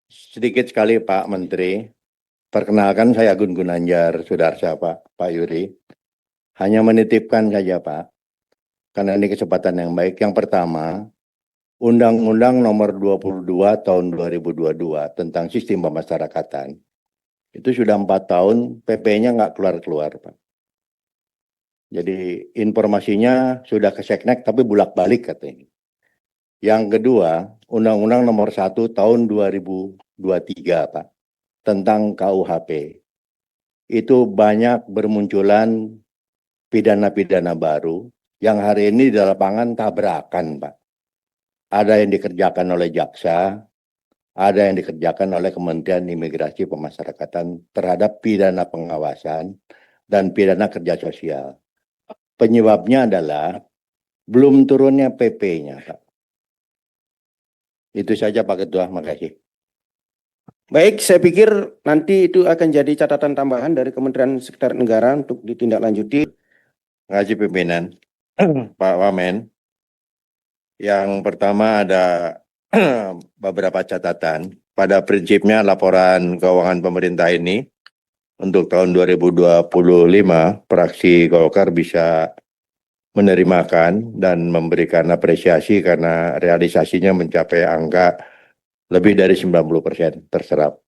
Sedikit sekali Pak Menteri, perkenalkan saya Gun Gunanjar Sudarsa Pak Yuri. Hanya menitipkan saja Pak, karena ini kesempatan yang baik. Yang pertama, Undang-Undang Nomor 22 Tahun 2022 tentang Sistem Pemasyarakatan. Itu sudah 4 tahun, PP-nya nggak keluar-keluar Pak. Jadi informasinya sudah ke Seknek tapi bulak-balik katanya. Yang kedua, Undang-Undang Nomor 1 Tahun 2023 Pak, tentang KUHP. Itu banyak bermunculan pidana-pidana baru yang hari ini di lapangan tabrakan, Pak. Ada yang dikerjakan oleh jaksa, ada yang dikerjakan oleh Kementerian Imigrasi Pemasyarakatan terhadap pidana pengawasan dan pidana kerja sosial. Penyebabnya adalah belum turunnya PP-nya, Pak. Itu saja Pak Ketua, makasih. Baik, saya pikir nanti itu akan jadi catatan tambahan dari Kementerian Sekretariat Negara untuk ditindaklanjuti. Terima kasih pimpinan. Pak Wamen. Yang pertama ada beberapa catatan. Pada prinsipnya laporan keuangan pemerintah ini untuk tahun 2025 fraksi Golkar bisa menerimakan dan memberikan apresiasi karena realisasinya mencapai angka lebih dari 90% terserap.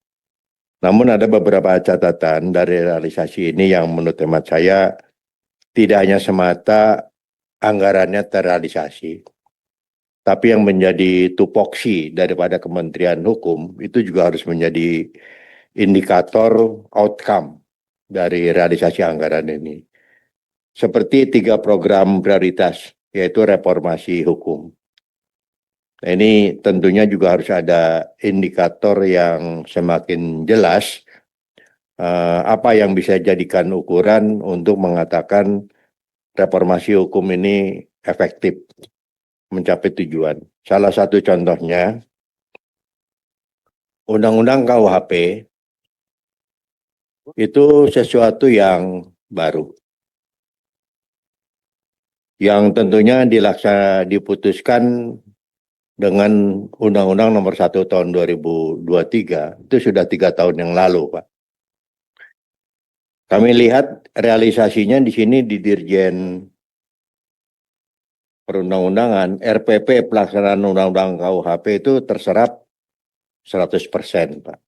Namun ada beberapa catatan dari realisasi ini yang menurut hemat saya tidak hanya semata anggarannya terrealisasi, tapi yang menjadi tupoksi daripada Kementerian Hukum itu juga harus menjadi indikator outcome dari realisasi anggaran ini. Seperti 3 program prioritas, yaitu reformasi hukum. Nah, ini tentunya juga harus ada indikator yang semakin jelas apa yang bisa jadikan ukuran untuk mengatakan reformasi hukum ini efektif mencapai tujuan. Salah satu contohnya, Undang-Undang KUHP itu sesuatu yang baru, yang tentunya diputuskan dengan Undang-Undang Nomor 1 Tahun 2023, itu sudah 3 tahun yang lalu, Pak. Kami lihat realisasinya di sini di Dirjen Perundang-undangan, RPP pelaksanaan Undang-Undang KUHP itu terserap 100%, Pak.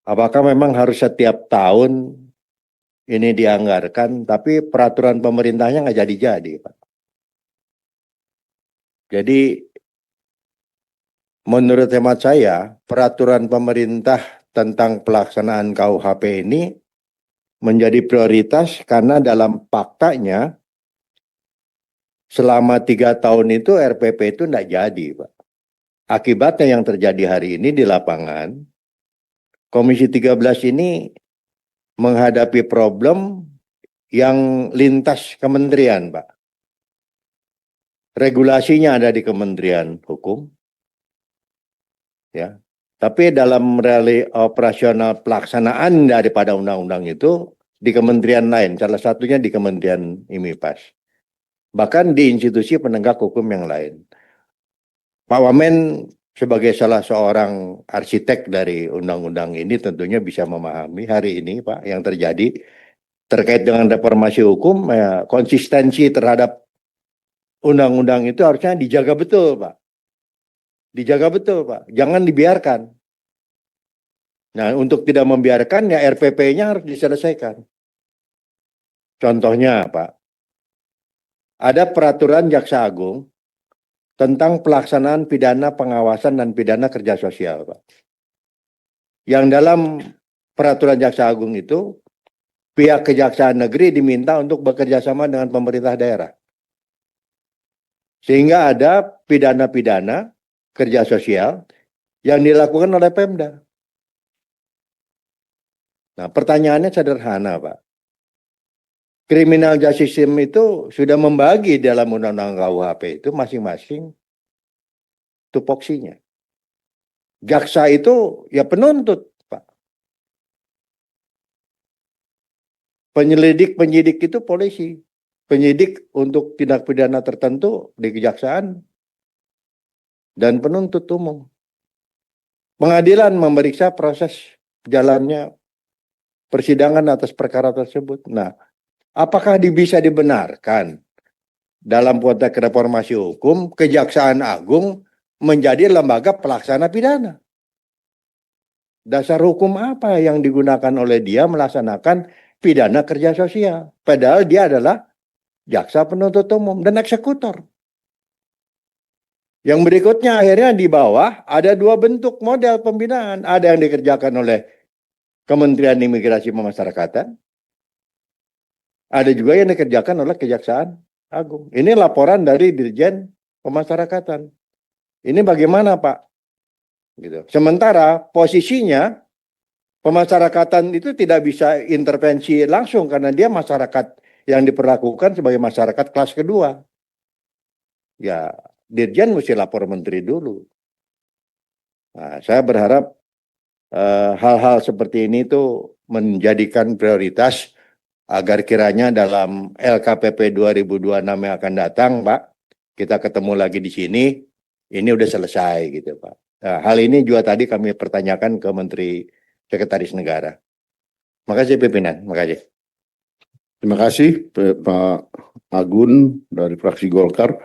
Apakah memang harus setiap tahun ini dianggarkan, tapi peraturan pemerintahnya nggak jadi-jadi, Pak. Jadi, menurut hemat saya, peraturan pemerintah tentang pelaksanaan KUHP ini menjadi prioritas karena dalam faktanya selama 3 tahun itu RPP itu tidak jadi, Pak. Akibatnya yang terjadi hari ini di lapangan, Komisi 13 ini menghadapi problem yang lintas kementerian, Pak. Regulasinya ada di Kementerian Hukum, ya. Tapi dalam operasional pelaksanaan daripada undang-undang itu di kementerian lain, salah satunya di Kementerian IMIPAS. Bahkan di institusi penegak hukum yang lain. Pak Wamen sebagai salah seorang arsitek dari undang-undang ini tentunya bisa memahami hari ini, Pak, yang terjadi terkait dengan reformasi hukum, ya, konsistensi terhadap undang-undang itu harusnya dijaga betul, Pak. Dijaga betul, Pak. Jangan dibiarkan. Nah, untuk tidak membiarkan, ya RPP-nya harus diselesaikan. Contohnya, Pak, ada peraturan Jaksa Agung tentang pelaksanaan pidana pengawasan dan pidana kerja sosial, Pak. Yang dalam peraturan Jaksa Agung itu, pihak Kejaksaan Negeri diminta untuk bekerja sama dengan pemerintah daerah. Sehingga ada pidana-pidana kerja sosial yang dilakukan oleh Pemda. Nah, pertanyaannya sederhana, Pak. Criminal Justice System itu sudah membagi dalam Undang-Undang KUHP itu masing-masing tupoksinya. Jaksa itu ya penuntut, Pak. Penyidik itu polisi. Penyidik untuk tindak pidana tertentu di kejaksaan dan penuntut umum. Pengadilan memeriksa proses jalannya persidangan atas perkara tersebut. Nah, apakah bisa dibenarkan dalam konteks reformasi hukum, Kejaksaan Agung menjadi lembaga pelaksana pidana? Dasar hukum apa yang digunakan oleh dia melaksanakan pidana kerja sosial? Padahal dia adalah jaksa penuntut umum dan eksekutor. Yang berikutnya akhirnya di bawah ada dua bentuk model pembinaan. Ada yang dikerjakan oleh Kementerian Imigrasi Pemasyarakatan. Ada juga yang dikerjakan oleh Kejaksaan Agung. Ini laporan dari Dirjen Pemasyarakatan. Ini bagaimana, Pak? Gitu. Sementara posisinya pemasyarakatan itu tidak bisa intervensi langsung karena dia masyarakat yang diperlakukan sebagai masyarakat kelas kedua. Ya, Dirjen mesti lapor menteri dulu. Nah, saya berharap hal-hal seperti ini tuh menjadikan prioritas agar kiranya dalam LKPP 2026 yang akan datang, Pak, kita ketemu lagi di sini, ini udah selesai gitu, Pak. Nah, hal ini juga tadi kami pertanyakan ke Menteri Sekretaris Negara. Makasih pimpinan, makasih. Terima kasih Pak Agun dari fraksi Golkar.